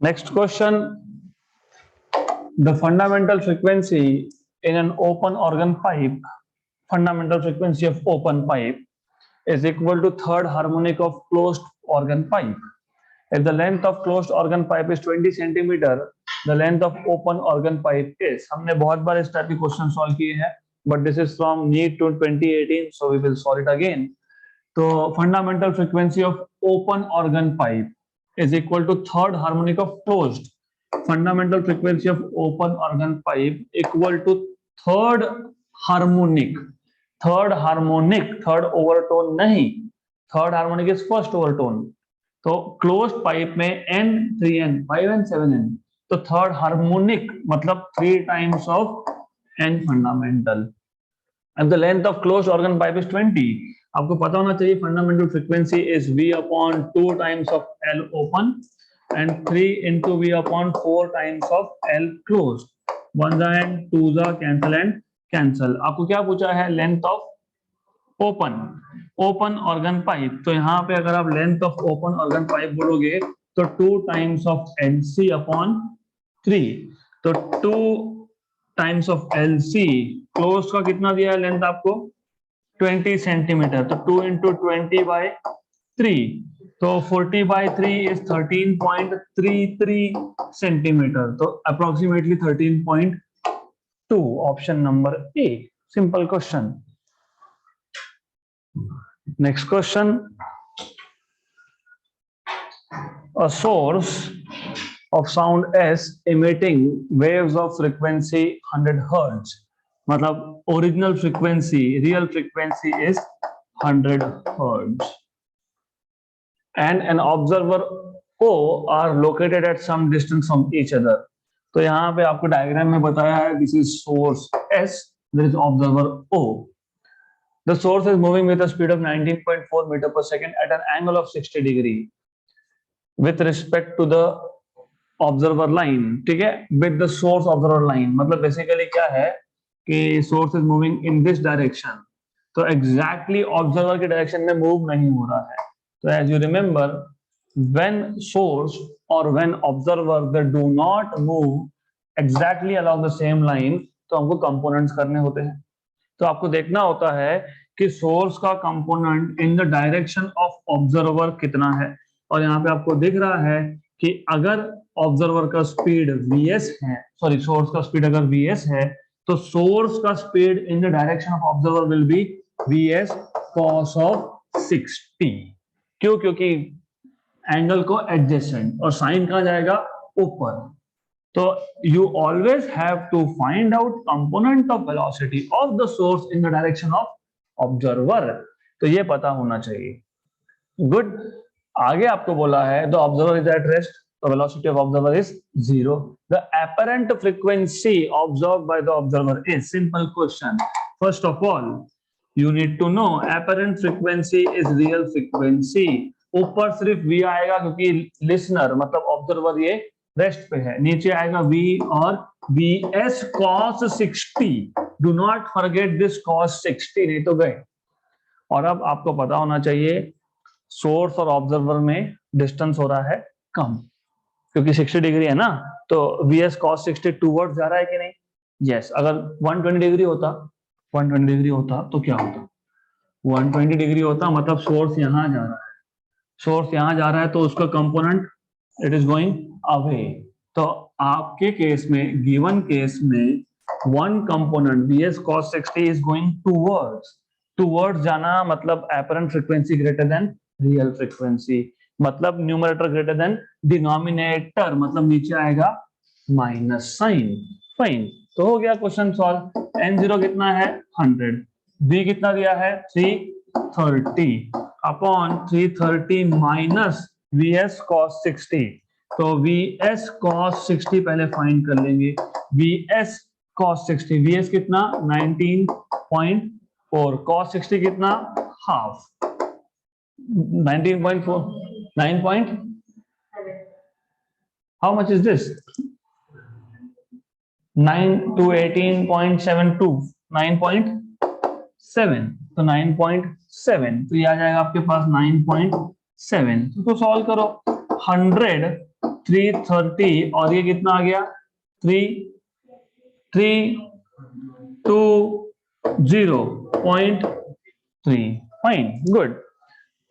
Next question. The fundamental frequency in an open organ pipe, fundamental frequency of open pipe is equal to third harmonic of closed organ pipe. If the length of closed organ pipe is 20 centimeter, the length of open organ pipe is. हमने बहुत बार इस type के question solve किए हैं, but this is from NEET to 2018, so we will solve it again. तो fundamental frequency of open organ pipe is equal to third harmonic of closed. Fundamental frequency of open organ pipe equal to third harmonic. Third overtone नहीं, third harmonic is first overtone. तो closed pipe में n 3n 5n 7n, तो third harmonic मतलब 3 times of n fundamental. And the length of closed organ pipe is 20. आपको पता होना चाहिए fundamental frequency is v upon 2 times of L open and 3 into v upon 4 times of L closed. 1 and 2 cancel and cancel. आपको क्या पूछा है? Length of open organ pipe. तो यहाँ पे अगर आप length of open organ pipe बोलोगे तो 2 times of LC अपॉन 3. तो 2 times of LC क्लोज का कितना दिया है लेंथ आपको? 20 सेंटीमीटर. तो 2 into 20 by 3, तो 40 by 3 is 13.33 सेंटीमीटर. तो approximately 13.2. Option number A. Simple question. Next question. A source of sound S emitting waves of frequency 100 Hz. मतलब original frequency, real frequency is 100 Hz. And an observer O are located at some distance from each other. तो यहाँ पे आपको diagram में बताया है this is source S, there is observer O. The source is moving with a speed of 19.4 meter per second at an angle of 60 degree with respect to the observer line. ठीक है, with the source observer line. मतलब basically क्या है कि source is moving in this direction. तो exactly observer के direction में move नहीं हो रहा है. तो as you remember, when source or when observer they do not move exactly along the same line, तो हमको components करने होते हैं. तो आपको देखना होता है कि सोर्स का component in the direction of observer कितना है. और यहाँ पे आपको दिख रहा है कि अगर ऑब्जर्वर का स्पीड vs है, सॉरी सोर्स का स्पीड अगर vs है, तो सोर्स का speed in the direction of observer will be vs cos of 60. क्यों? क्योंकि एंगल को एडजेसेंट और साइन कहाँ जाएगा? ऊपर. So you always have to find out component of velocity of the source in the direction of observer. तो ये पता होना चाहिए. Good. आगे आपको बोला है the observer is at rest, the velocity of observer is 0. The apparent frequency observed by the observer is. Simple question. First of all, you need to know apparent frequency is real frequency. ऊपर सिर्फ v आएगा क्योंकि listener मतलब observer ये rest पे है. नीचे आएगा v और vs cos 60. Do not forget this cos 60, नहीं तो गए. और अब आपको पता होना चाहिए सोर्स और ऑब्जर्वर में डिस्टेंस हो रहा है कम, क्योंकि 60 डिग्री है ना. तो vs cos 60 टूवर्ड्स जा रहा है कि नहीं? यस. अगर 120 डिग्री होता तो क्या होता? 120 डिग्री होता मतलब सोर्स यहां जा रहा है. सोर्स यहां जा रहा है तो उसका component it is going away. तो आपके केस में, गिवन केस में, one component vs cos 60 is going towards जाना मतलब apparent frequency greater than real frequency, मतलब न्यूमरेटर ग्रेटर देन डिनोमिनेटर, मतलब नीचे आएगा माइनस साइन. फाइन. तो हो गया क्वेश्चन सॉल्व. n0 कितना है? 100. v कितना दिया है? 330 अपॉन 330 माइनस vs cos 60. तो vs cos 60 पहले फाइंड कर लेंगे. vs cos 60, vs कितना? 19.4. cos 60 कितना? Half. 19.4 9 point. How much is this? 9 to 18.72. 9.7. तो 9.7. तो ये आ जाएगा आपके पास 9.7. तो सॉल्व करो. 100 330 और ये कितना आ गया 3320.3 फाइन गुड।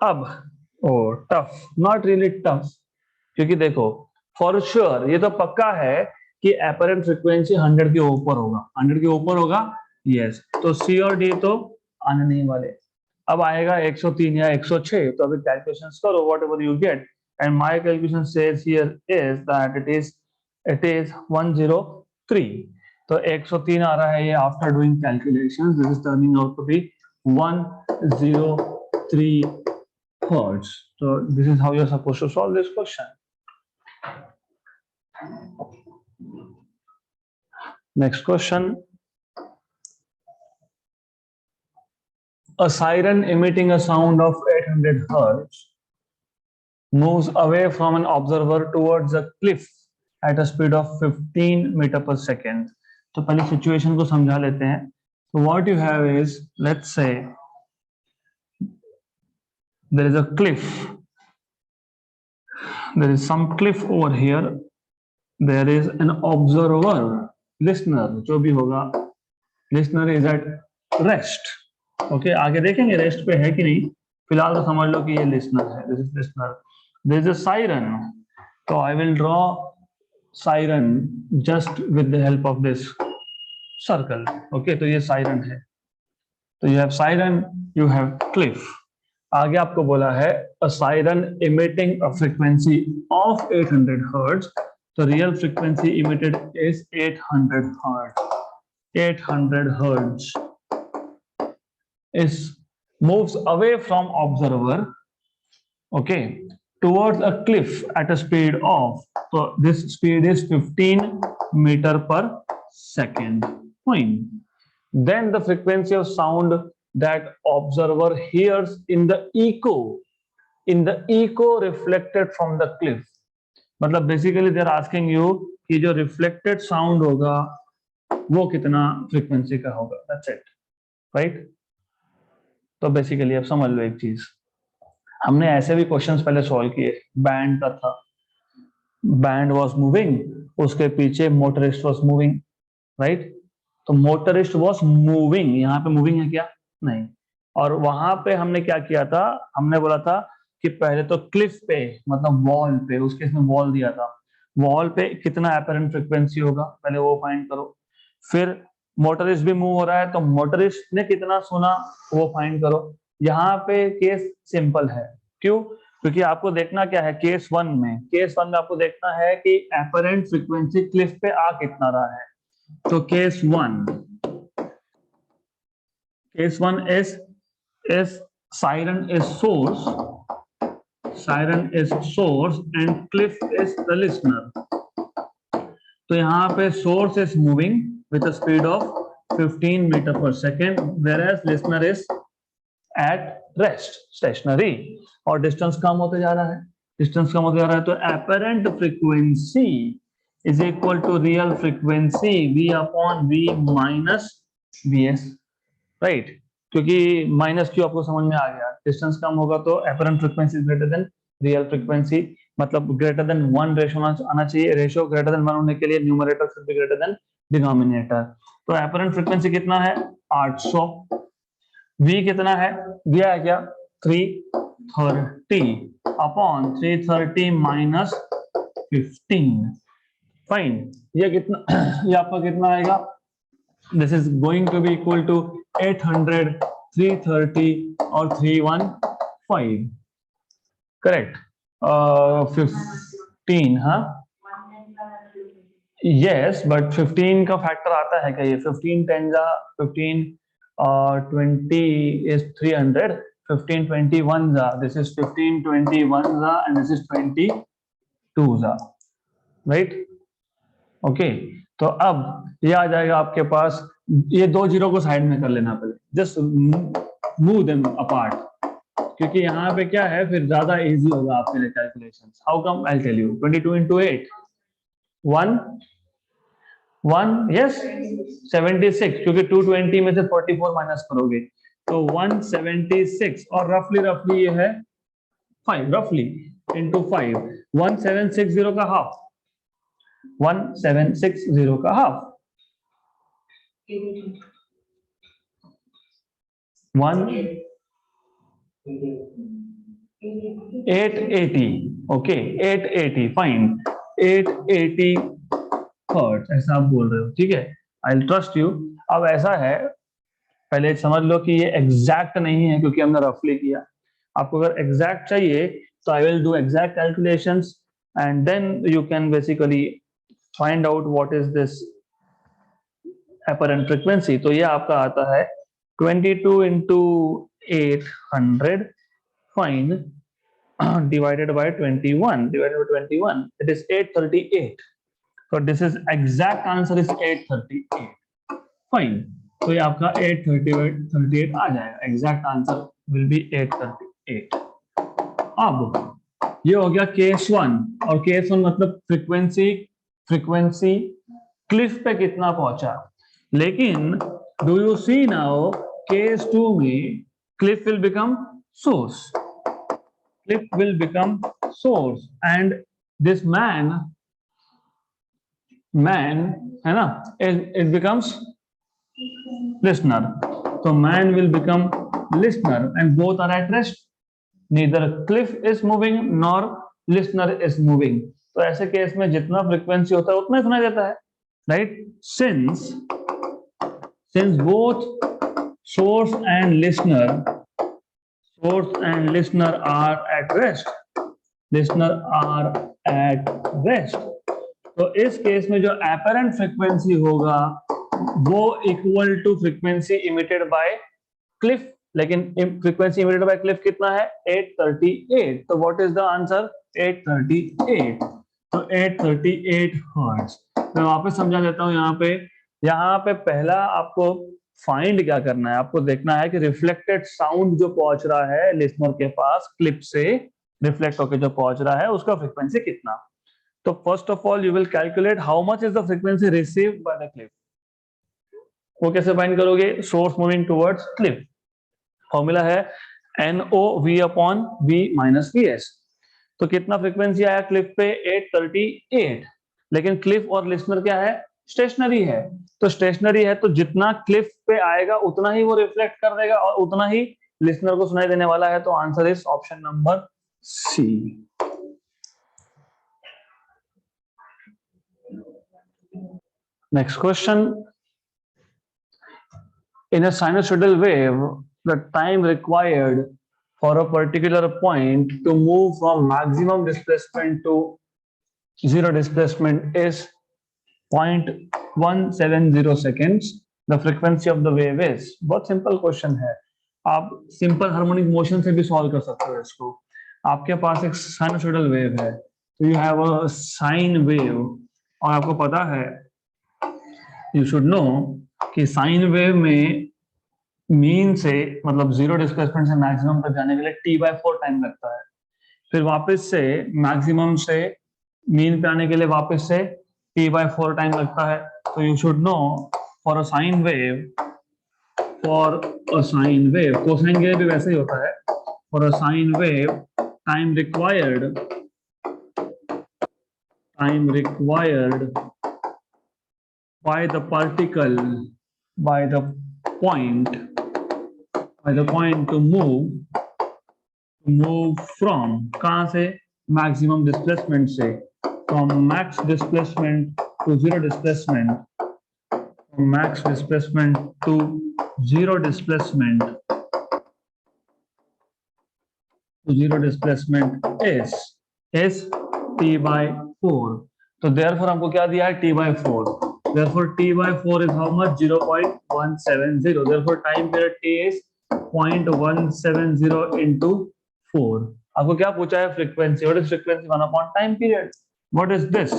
अब टफ नॉट रियली टफ, क्योंकि देखो फॉर श्योर ये तो पक्का है कि एपरेंट फ्रीक्वेंसी 100 के ऊपर होगा, 100 के ऊपर होगा यस, तो सी और डी तो आने नहीं वाले। अब आएगा 103 या 106, तो अभी कैलकुलेशंस करो whatever you get, and my calculation says here is that it is 103। तो 103 आ रहा है ये after doing calculations, this is turning out to be 103 hertz. So this is how you're supposed to solve this question. Next question. A siren emitting a sound of 800 hertz moves away from an observer towards a cliff at a speed of 15 meter per second. तो पहले situation को समझा लेते हैं। So what you have is, let's say there is a cliff, there is some cliff over here, there is an observer, listener जो भी होगा, listener is at rest. Okay, आगे देखेंगे रेस्ट पे है कि नहीं, फिलहाल तो समझ लो कि ये listener है, this is listener, there is a siren, तो I will draw siren just with the help of this circle. Okay, तो ये siren है, तो you have siren, you have cliff. आगे आपको बोला है a siren emitting a frequency of 800 hertz, तो real frequency emitted is 800 hertz. 800 hertz is moves away from observer, okay, towards a cliff at a speed of, so this speed is 15 meter per second. Fine. Then the frequency of sound that observer hears in the echo reflected from the cliff. मतलब basically they are asking you कि जो reflected sound होगा वो कितना frequency का होगा, that's it, right. तो basically अब समझ लो एक चीज, हमने ऐसे भी क्वेश्चंस पहले सॉल्व किए, बैंड का था, बैंड वाज मूविंग, उसके पीछे मोटरिस्ट वाज मूविंग, राइट, तो मोटरिस्ट वाज मूविंग, यहाँ पे मूविंग है क्या, नहीं, और वहां पे हमने क्या किया था, हमने बोला था कि पहले तो क्लिफ पे मतलब वॉल पे, उस केस में वॉल दिया था, वॉल पे कितना एपरेंट फ्रीक्वेंसी होगा पहले वो फाइंड करो, फिर मोटरिस्ट भी मूव हो रहा है तो मोटरिस्ट ने कितना सुना वो फाइंड करो। यहाँ पे केस सिंपल है, क्यों, क्योंकि आपको देखना क्या है, केस वन में आपको देखना है कि एपरेंट फ्रीक्वेंसी क्लिफ पे आ कितना रहा है, तो case one is siren is source and cliff is the listener। तो यहाँ पे source is moving with a speed of 15 meter per second, whereas listener is at rest, stationary, और distance कम होते जा रहा है, तो apparent frequency is equal to real frequency V upon V minus Vs, right, क्योंकि माइनस क्यू आपको समझ में आ गया, डिस्टेंस कम होगा तो apparent frequency greater than real frequency, मतलब ग्रेटर देन 1 रेशो आना चाहिए, रेशो ग्रेटर देन 1 होने के लिए numerator should be greater than denominator. तो एपरेंट फ्रीक्वेंसी कितना है 800, वी कितना है दिया है क्या 330 अपॉन 330 माइनस 15, फाइन, ये कितना ये आपका कितना आएगा, this is going to be equal to 800, 330 और 315, करेक्ट, 15, हाँ यस, बट 15 का फैक्टर आता है क्या, ये 15 10 जा 15 20 is 300, 15 21 जा, this is 15 21 जा and this is 22 जा, राइट, ओके। तो अब ये आ जाएगा आपके पास, ये दो जीरो को साइड में कर लेना पहले, जस्ट मूव देम अपार्ट, क्योंकि यहाँ पे क्या है फिर ज्यादा इजी होगा आपके लिए calculations. How come, I will tell you, 22 into 8 1 yes 76, क्योंकि 220 में से 44 माइनस करोगे तो 176, और रफली ये है 5 रफली into 5, 1760 का हाफ, 1760 का हाफ 880, ओके 880 फाइन, 880 हर्ट्ज ऐसा आप बोल रहे हो, ठीक है, आई विल ट्रस्ट यू। अब ऐसा है, पहले समझ लो कि ये एग्जैक्ट नहीं है क्योंकि हमने रफली किया। आपको अगर एग्जैक्ट चाहिए तो I will do exact calculations and then you can basically find out what is this apparent frequency। तो ये आपका आता है 22 into 800 fine divided by 21 it is 838। so this is exact answer is 838 fine. तो ये आपका 838 आ जाएगा, एग्जैक्ट आंसर विल बी 838। अब ये हो गया केस 1, और केस 1 मतलब फ्रीक्वेंसी क्लिफ पे कितना पहुंचा। लेकिन do you see now case 2 में cliff will become source, cliff will become source and this man है ना, it becomes listener। so man will become listener and both are at rest, neither cliff is moving nor listener is moving। तो ऐसे case में जितना frequency होता है उतना ही सुनाई देता है, right. since both source and listener are at rest, तो इस केस में जो apparent frequency होगा वो equal to frequency emitted by cliff. लेकिन फ्रीक्वेंसी इमिटेड बाय क्लिफ कितना है, 838। तो व्हाट इज द आंसर, 838। तो 838 हर्ट्ज। मैं वापस समझा देता हूं। यहाँ पे पहला आपको फाइंड क्या करना है, आपको देखना है कि रिफ्लेक्टेड साउंड जो पहुंच रहा है लिसनर के पास क्लिप से रिफ्लेक्ट होकर जो पहुंच रहा है उसका फ्रीक्वेंसी कितना। तो first of all you will calculate how much is the frequency received by the clip. वो कैसे फाइंड करोगे, source moving towards clip, formula है NOV upon V minus VS। तो कितना फ्रीक्वेंसी आया क्लिप पे, 838। लेकिन क्लिप और लिसनर क्या है, स्टेशनरी है। तो स्टेशनरी है तो जितना क्लिप पे आएगा उतना ही वो रिफ्लेक्ट कर देगा और उतना ही लिसनर को सुनाई देने वाला है। तो answer is option number C. Next question, in a sinusoidal wave, the time required for a particular point to move from maximum displacement to zero displacement is 0.170 seconds. The frequency of the wave is, बहुत simple question है। आप simple harmonic motion से भी solve कर सकते हो इसको। आपके पास एक साइनसोइडल वेव है, तो you have a sine wave, और आपको पता है, यू शुड नो कि साइन वेव में मीन से मतलब जीरो डिस्प्लेसमेंट से मैक्सिमम तक जाने के लिए T/4 टाइम लगता है। फिर वापस से मैक्सिमम से मीन पे आने के लिए वापस से T/4 टाइम लगता है। तो you should know for a sine wave, cosine wave भी वैसे ही होता है। For a sine wave time required by the particle, by the point to move from, कहां से, मैक्सिमम डिस्प्लेसमेंट से, from max displacement to zero displacement, from max displacement to zero displacement is T/4। तो therefore हमको क्या दिया है, T/4। therefore T/4 is how much, 0.170। therefore time period T is 0.170 into 4। आपको क्या पूछा है, frequency, what is frequency, 1 upon time period. What is this,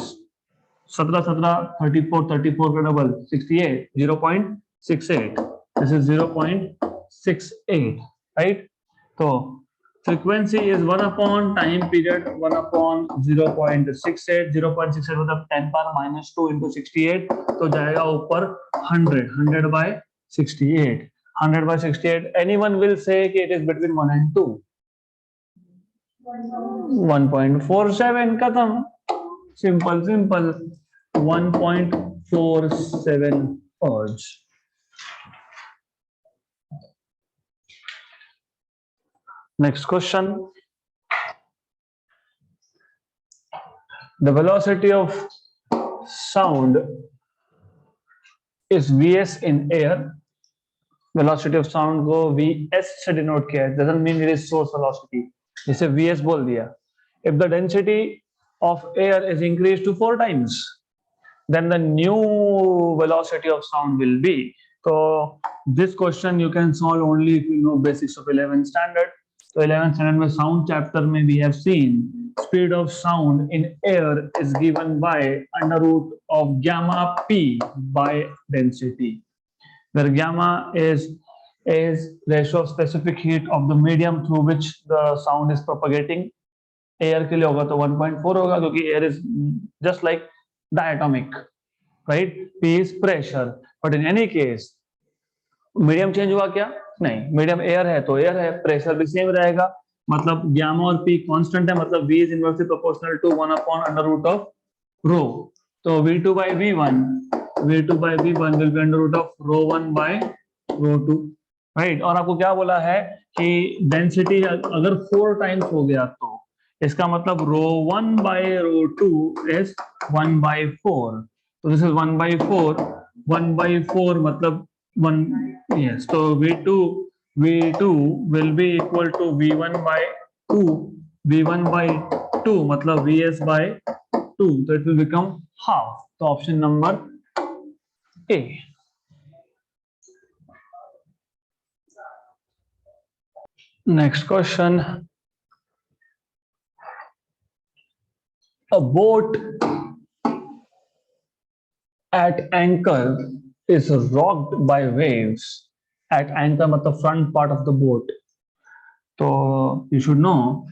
17 34 का डबल 68, 0.68, दिस इज 0.68, राइट। तो frequency is 1 upon time period, 1 upon 0.68, 0.68 मतलब 10 power minus 2 into 68, तो जाएगा ऊपर 100 by 68। Anyone will say कि it is between 1 and 2, 1.47 खत्म, simple simple, 1.47 hertz. Next question, the velocity of sound is Vs in air. Velocity of sound को Vs से denote किया है, doesn't mean it is source velocity. इसे Vs बोल दिया. If the density of air is increased to 4 times, then the new velocity of sound will be. So this question you can solve only if you know basics of 11th standard. So 11th standard में sound chapter में we have seen speed of sound in air is given by under root of gamma p by density, where gamma is ratio of specific heat of the medium through which the sound is propagating. Air के लिए होगा तो 1.4 होगा, क्योंकि air is just like diatomic, right? P is pressure, but in any case medium change हुआ क्या? नहीं, medium air है तो एयर है, प्रेशर भी सेम रहेगा, मतलब गामा और पी कांस्टेंट है, मतलब V is inversely proportional to 1 upon under root of rho. तो V2 by V1 will be under root of rho1 by rho2, right? और आपको क्या बोला है कि डेंसिटी अगर 4 टाइम्स हो गया तो इसका मतलब rho1 by rho2 is 1 by 4, तो दिस इज 1 by 4, 1 by 4 मतलब 1, yes, so V2 will be equal to V1 by 2, V1 by 2 मतलब Vs by 2, so it will become half. So option number A. Next question, a boat at anchor is rocked by waves. At anchor मतलब front part of the boat. तो you should know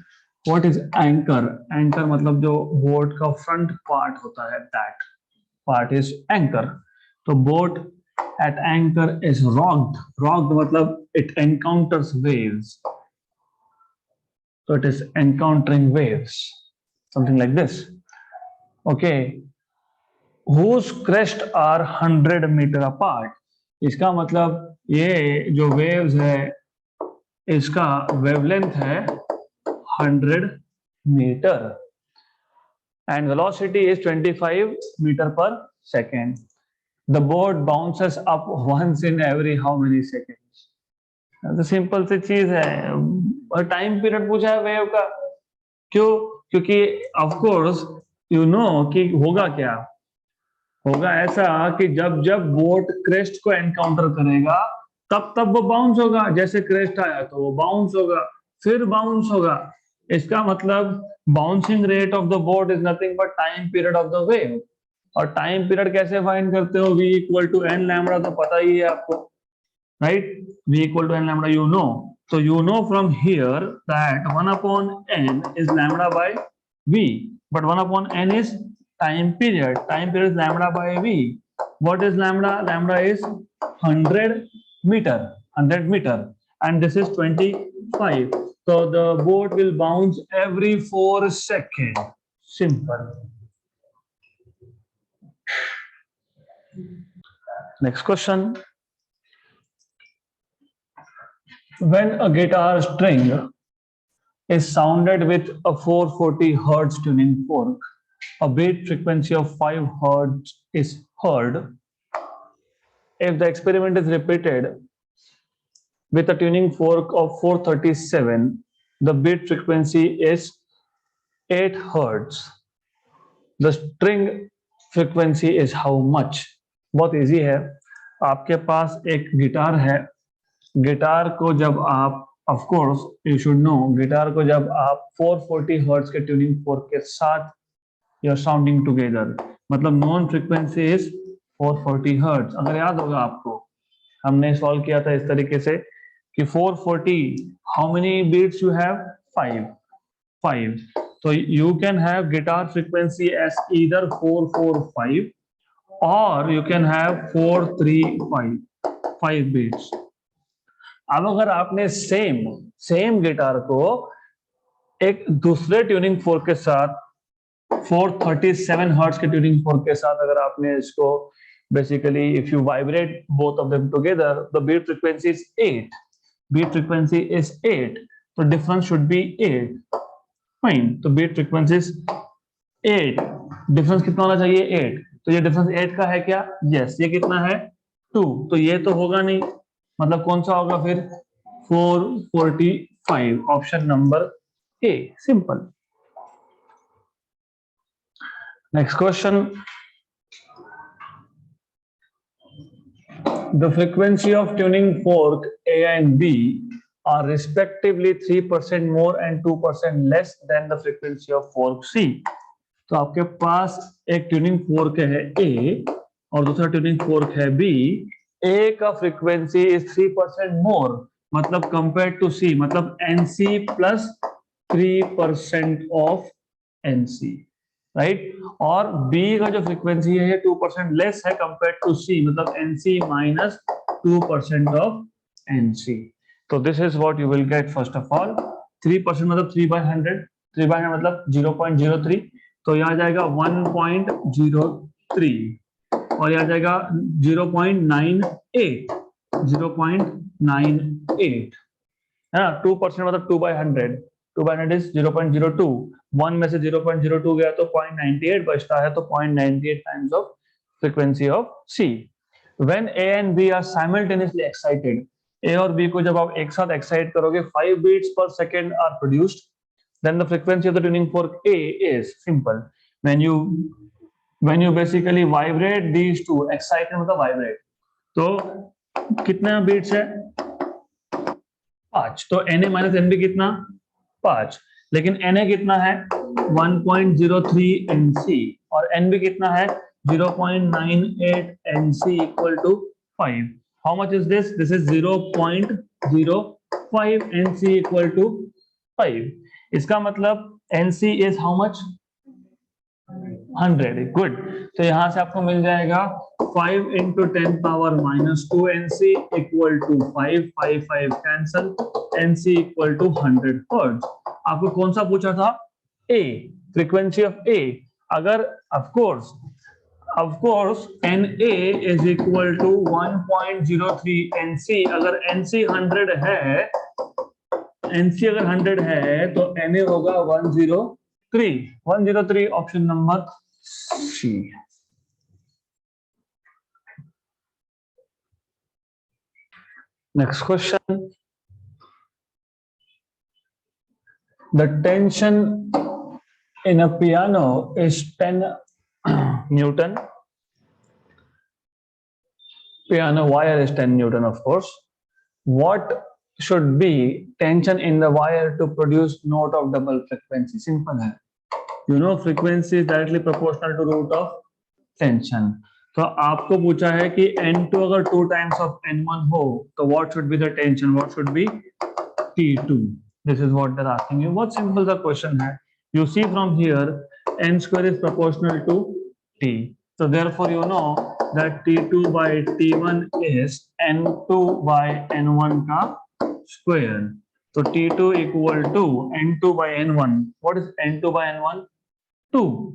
what is anchor. Anchor मतलब जो boat का front part होता है, that part is anchor. तो boat at anchor is rocked. Rocked मतलब it encounters waves. So it is encountering waves, something like this. Okay. Whose crest are 100 meter apart. इसका मतलब ये जो waves है इसका wavelength है 100 meter and velocity is 25 meter per second. The boat bounces up once in every how many seconds? तो simple सी चीज है, और टाइम पीरियड पूछा है वेव का, क्यों? क्योंकि ऑफ कोर्स यू नो कि होगा क्या, होगा ऐसा कि जब जब बोट क्रेस्ट को एनकाउंटर करेगा तब तब वो बाउंस होगा, जैसे क्रेस्ट आया तो वो बाउंस होगा, फिर बाउंस होगा। इसका मतलब bouncing rate of the boat is nothing but time period of the wave. और टाइम पीरियड कैसे फाइंड करते हो? v equal to n lambda, तो पता ही है आपको, right? v equal to n lambda you know, so you know from here that 1 upon n is lambda by v, but 1 upon n is time period. Time period is lambda by v. What is lambda? Lambda is 100 meter, 100 meter, and this is 25. So the boat will bounce every 4 seconds. Simple. Next question. When a guitar string is sounded with a 440 hertz tuning fork, a beat frequency of 5 hertz is heard. If the experiment is repeated with a tuning fork of 437, the beat frequency is 8 hertz. The string frequency is how much? बहुत easy है, आपके पास एक guitar है, guitar को जब आप, of course you should know, guitar को जब आप 440 हर्ट्ज के ट्यूनिंग फोर्क के साथ यू आर साउंडिंग टुगेदर, मतलब नॉन फ्रीक्वेंसी इज 440 हर्ट्ज। अगर याद होगा आपको, हमने सॉल्व किया था इस तरीके से कि 440 how many beats you have? 5। So you can have guitar frequency as either 445 or you can have 435, 5 beats. अब अगर आपने सेम गिटार को एक दूसरे ट्यूनिंग फोर्क के साथ 437 हर्ट्ज के ट्यूनिंग फोर्क के साथ अगर आपने इसको basically if you vibrate both of them together the beat frequency is 8, beat frequency is 8, तो डिफरेंस शुड बी 8, फाइन। तो बीट फ्रीक्वेंसी इज 8, डिफरेंस कितना होना चाहिए 8, तो ये डिफरेंस 8 का है क्या? यस। ये कितना है 2, तो ये तो होगा नहीं, मतलब कौन सा होगा फिर? 445, option number A, simple. Next question, the frequency of tuning fork A and B are respectively 3% more and 2% less than the frequency of fork C. तो आपके पास एक ट्यूनिंग फोर्क है A और दूसरा ट्यूनिंग फोर्क है B। A का frequency is 3% मोर, मतलब compare to C, मतलब NC plus 3% of NC, right. और B का जो फ्रीक्वेंसी है 2% लेस है कंपेयर टू C, मतलब NC माइनस 2% ऑफ NC। तो this is what you will get. First of all 3% मतलब 3/100, 3/100 मतलब 0.03, तो यहाँ जाएगा 1.03 और यहाँ जाएगा 0.98, 0.98 है ना। 2% मतलब 2/100, 2/100 इज 0.02, 1 में से 0.02 गया तो 0.98 बचता है, तो 0.98 times of frequency of C। When A and B are simultaneously excited, A और B को जब आप एक साथ एक्साइट करोगे 5 beats per second are produced, then the frequency of the tuning fork A is simple. When you basically vibrate these two, excited मतलब vibrate, तो कितना बीट्स है 5, तो Na माइनस NB कितना 5, लेकिन Na कितना है 1.03 NC और NB कितना है 0.98 NC equal to 5. How much is this? This is 0.05 NC equal to 5. इसका मतलब NC is how much? 100. Good, तो यहां से आपको मिल जाएगा 5 into 10 power minus 2 NC equal to 5, 5, 5 cancel, NC equal to 100 hertz. आपको कौन सा पूछा था? A, frequency of A। अगर of course NA is equal to 1.03 NC, अगर NC 100 है, NC अगर 100 है तो NA होगा 103, 103, option number C। Next question. The tension in a piano is 10 Newton. Piano wire is 10 Newton, of course. What should be tension in the wire to produce note of double frequency? Simple है. You know frequency is directly proportional to root of tension. तो आपको पूछा है कि N2 अगर 2 times of N1 हो तो what should be the tension? What should be T2? This is what they're asking you. बहुत simple सा question है. You see from here N square is proportional to T. So therefore you know that T2 by T1 is N2 by N1 का square. So T2 equal to N2 by N1. What is N2 by N1? 2.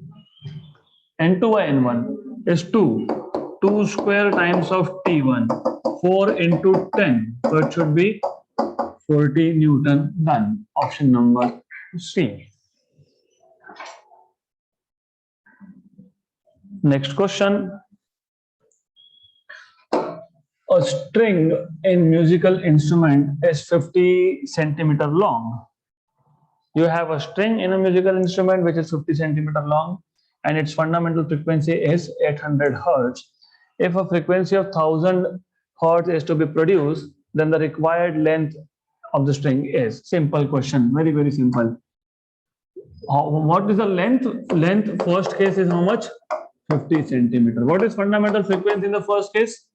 N2 by N1 is 2. 2 square times of T1. 4 into 10. So it should be 40 Newton. Done. Option number C. Next question. A string in musical instrument is 50 centimeter long. You have a string in a musical instrument which is 50 centimeter long and its fundamental frequency is 800 hertz. If a frequency of 1000 hertz is to be produced, then the required length of the string is. Simple question, very, very simple. What is the length? Length first case is how much? 50 centimeter. What is fundamental frequency in the first case?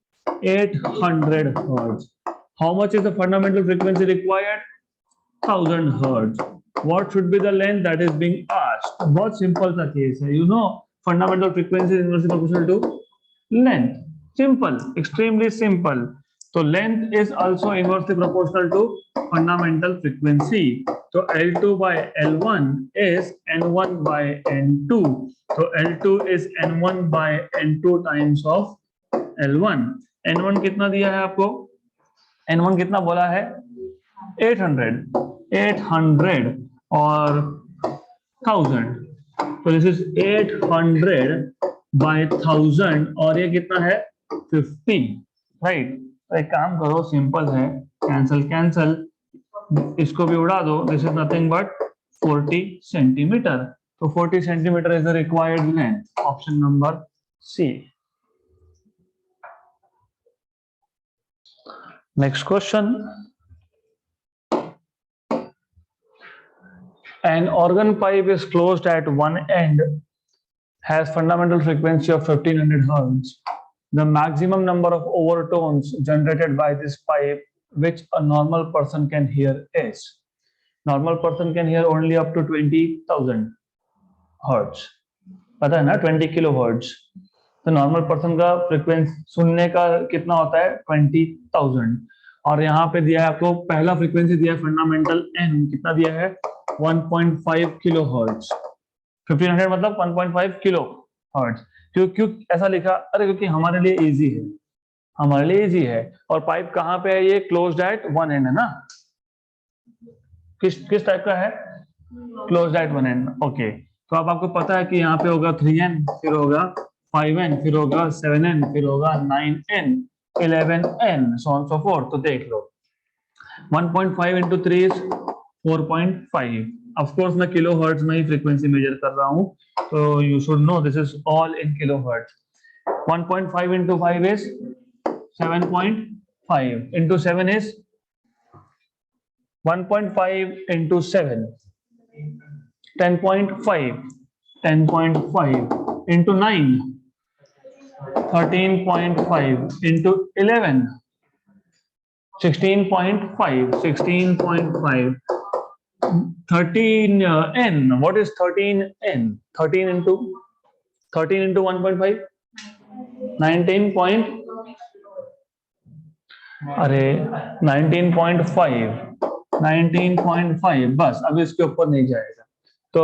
800 hertz. How much is the fundamental frequency required? 1000 hertz. What should be the length that is being asked? बहुत simple सा case है. You know fundamental frequency is inversely proportional to length. Simple, extremely simple. So length is also inversely proportional to fundamental frequency. तो L2 by L1 is N1 by N2. तो L2 is N1 by N2 times of L1. N1 कितना दिया है आपको? N1 कितना बोला है? 800 और 1000. तो दिस इज 800 by 1000 और ये कितना है? 50. राइट. तो एक काम करो, सिंपल है, कैंसल कैंसल, इसको भी उड़ा दो. This is nothing but 40 centimetre. तो 40 centimetre is the required length. Option number C. Next question. An organ pipe is closed at one end, has fundamental frequency of 1500 Hz. The maximum number of overtones generated by this pipe, which a normal person can hear, is. Normal person can hear only up to 20,000 Hz. पता है ना, 20 kilohertz. तो normal person का frequency सुनने का कितना होता है? 20,000. और यहाँ पे दिया है आपको, पहला फ्रीक्वेंसी दिया है फंडामेंटल एन, कितना दिया है? 1.5 किलो हर्ट्ज. 1500 मतलब 1.5 किलो हर्ट्ज. क्यों ऐसा लिखा? अरे क्योंकि हमारे लिए इजी है, हमारे लिए इजी है. और पाइप कहाँ पे है? ये क्लोज्ड एट वन एंड है ना. किस टाइप का है? Closed eight one and. Okay. तो अब आपको पता है कि यहाँ पे होगा 3n, फिर होगा 5n, फिर होगा 7n, फिर होगा 9n, 11n, so on so forth. तो देख लो, 1.5 into 3 is 4.5. Of course मैं किलो हर्ट्ज में ही फ्रीक्वेंसी मेजर कर रहा हूँ, तो you should know this is all in kilo hertz. 1.5 into 5 is 7.5 into 7 is 1.5 into 7 10.5 10.5 into 9 13.5 into 11 16.5 16.5 13n. What is 13n? 13 into 1.5 19 point, अरे 19.5 बस, अब इसके ऊपर नहीं जाएगा. तो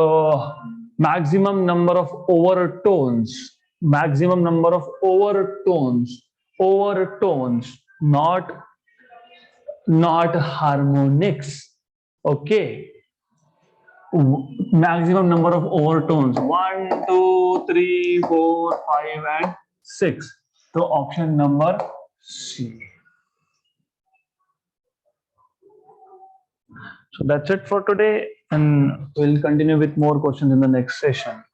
maximum number of overtones, maximum number of overtones, not harmonics. Okay. Maximum number of overtones 1 2 3 4 5 and 6. So option number C. So that's it for today, and we'll continue with more questions in the next session.